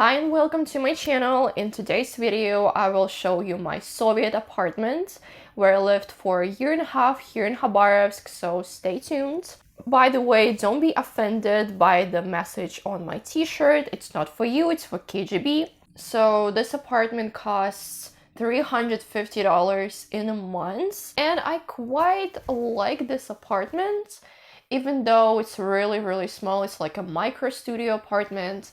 Hi and welcome to my channel. In today's video, I will show you my Soviet apartment where I lived for a year and a half here in Khabarovsk, so stay tuned. By the way, don't be offended by the message on my t-shirt. It's not for you, it's for KGB. So this apartment costs $350 in a month, and I quite like this apartment, even though it's really small. It's like a micro studio apartment,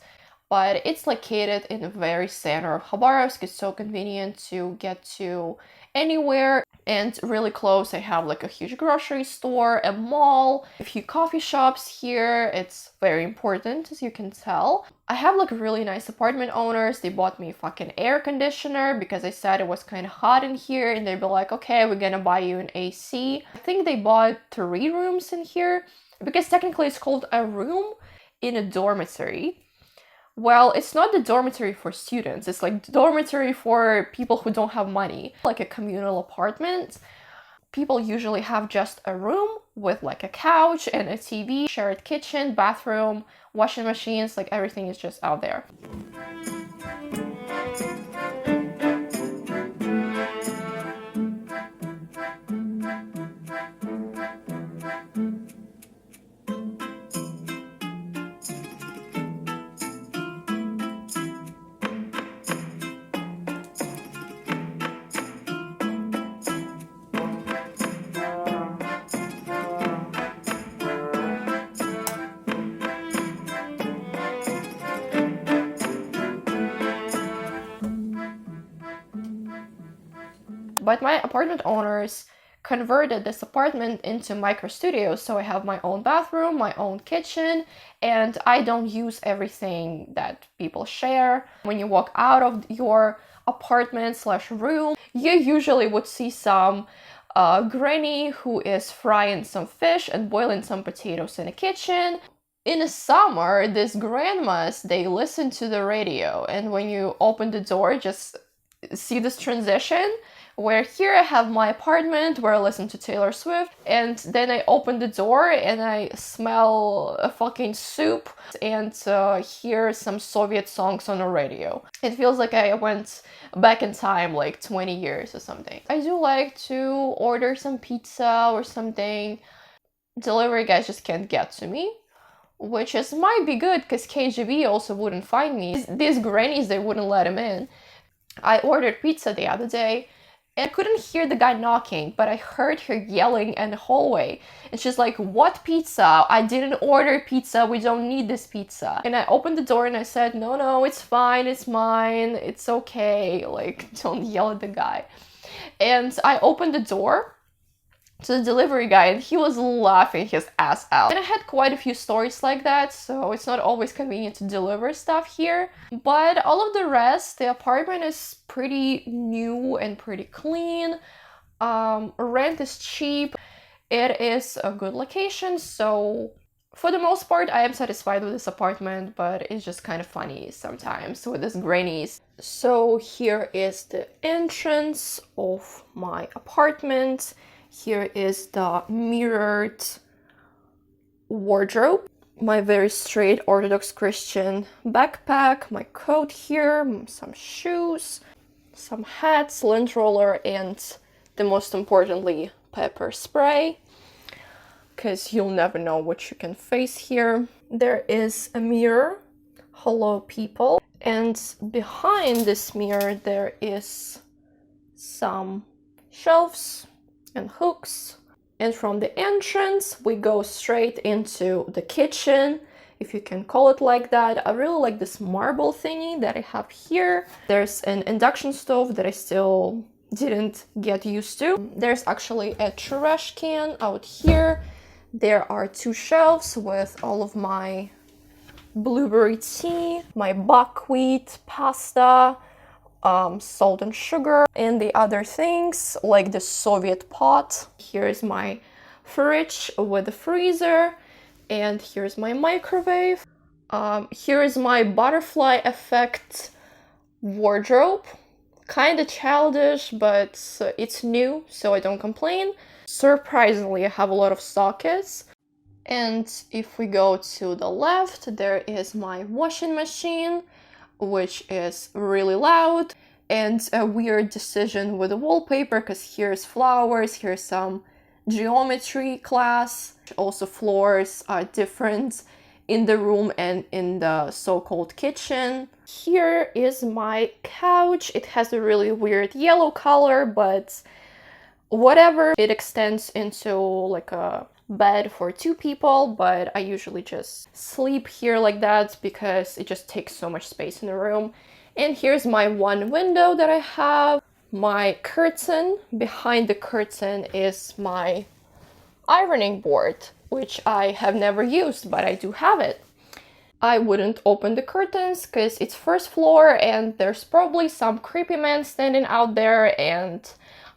but it's located in the very center of Khabarovsk. It's so convenient to get to anywhere, and really close I have like a huge grocery store, a mall, a few coffee shops here. It's very important, as you can tell. I have like really nice apartment owners. They bought me a fucking air conditioner because I said it was kind of hot in here, and they'd be like, okay, we're gonna buy you an AC. I think they bought 3 rooms in here because technically it's called a room in a dormitory. Well, it's not the dormitory for students, it's like the dormitory for people who don't have money. Like a communal apartment, people usually have just a room with like a couch and a TV, shared kitchen, bathroom, washing machines, like everything is just out there. But my apartment owners converted this apartment into micro studio, so I have my own bathroom, my own kitchen, and I don't use everything that people share. When you walk out of your apartment slash room, you usually would see some granny who is frying some fish and boiling some potatoes in the kitchen. In the summer, these grandmas, they listen to the radio, and when you open the door, just see this transition where here I have my apartment where I listen to Taylor Swift, and then I open the door and I smell a fucking soup and hear some Soviet songs on the radio. It feels like I went back in time like 20 years or something. I do like to order some pizza or something. Delivery guys just can't get to me, which might be good because KGB also wouldn't find me. These grannies, they wouldn't let him in. I ordered pizza the other day, and I couldn't hear the guy knocking, but I heard her yelling in the hallway. And she's like, "What pizza? I didn't order pizza. We don't need this pizza." And I opened the door and I said, no, it's fine. It's mine. It's okay. Like, don't yell at the guy. And I opened the door to the delivery guy, and he was laughing his ass out. And I had quite a few stories like that, so it's not always convenient to deliver stuff here. But all of the rest, the apartment is pretty new and pretty clean. Rent is cheap. It is a good location, so for the most part, I am satisfied with this apartment, but it's just kind of funny sometimes with these grannies. So here is the entrance of my apartment. Here is the mirrored wardrobe, my very straight Orthodox Christian backpack, my coat here, some shoes, some hats, lint roller, and the most importantly, pepper spray, because you'll never know what you can face here. There is a mirror, hello people, and behind this mirror there is some shelves and hooks, and from the entrance we go straight into the kitchen, if you can call it like that. I really like this marble thingy that I have here. There's an induction stove that I still didn't get used to. There's actually a trash can out here. There are 2 shelves with all of my blueberry tea, my buckwheat pasta, salt and sugar, and the other things like the Soviet pot. Here is my fridge with the freezer, and here's my microwave. Here is my butterfly effect wardrobe. Kind of childish, but it's new, so I don't complain. Surprisingly, I have a lot of sockets. And if we go to the left, there is my washing machine. which is really loud, and a weird decision with the wallpaper, because here's flowers, here's some geometry class. Also floors are different in the room and in the so-called kitchen. Here is my couch. It has a really weird yellow color, but whatever. It extends into like a bed for 2 people, but I usually just sleep here like that because it just takes so much space in the room. And here's my one window that I have. My curtain. Behind the curtain is my ironing board, which I have never used, but I do have it. I wouldn't open the curtains because it's first floor and there's probably some creepy man standing out there, and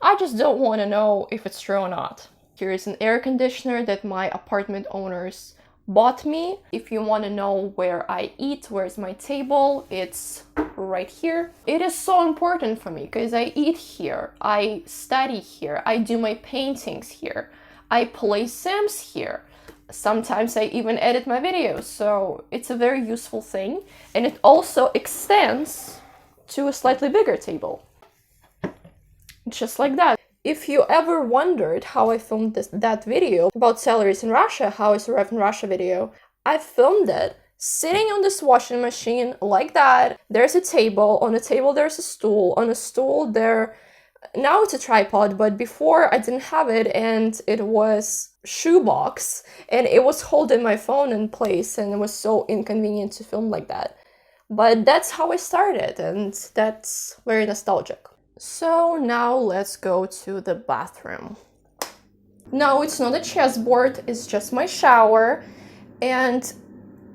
I just don't want to know if it's true or not. Here is an air conditioner that my apartment owners bought me. If you want to know where I eat, where's my table, it's right here. It is so important for me because I eat here, I study here, I do my paintings here, I play Sims here. Sometimes I even edit my videos, so it's a very useful thing. And it also extends to a slightly bigger table. Just like that. If you ever wondered how I filmed that video about salaries in Russia, how I survived in Russia video, I filmed it sitting on this washing machine like that. There's a table, on the table there's a stool, on a stool there, now it's a tripod, but before I didn't have it, and it was shoebox, and it was holding my phone in place, and it was so inconvenient to film like that. But that's how I started, and that's very nostalgic. So now let's go to the bathroom. No, it's not a chessboard, it's just my shower. And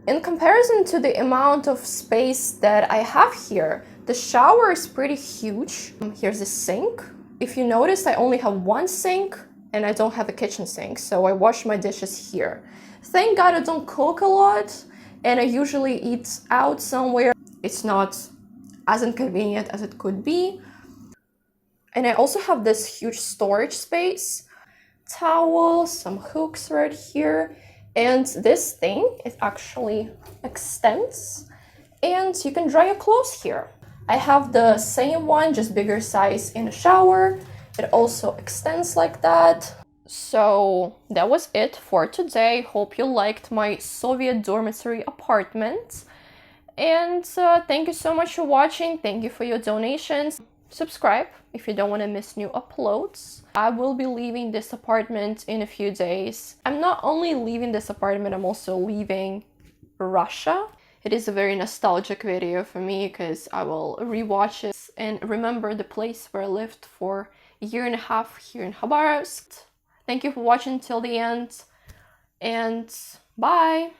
in comparison to the amount of space that I have here, the shower is pretty huge. Here's the sink. If you notice, I only have one sink and I don't have a kitchen sink, so I wash my dishes here. Thank God I don't cook a lot, and I usually eat out somewhere. It's not as inconvenient as it could be. And I also have this huge storage space. Towels, some hooks right here. And this thing, it actually extends and you can dry your clothes here. I have the same one, just bigger size in the shower. It also extends like that. So that was it for today. Hope you liked my Soviet dormitory apartment. And thank you so much for watching. Thank you for your donations. Subscribe if you don't want to miss new uploads. I will be leaving this apartment in a few days. I'm not only leaving this apartment, I'm also leaving Russia. It is a very nostalgic video for me because I will rewatch it and remember the place where I lived for a year and a half here in Khabarovsk. Thank you for watching till the end, and bye!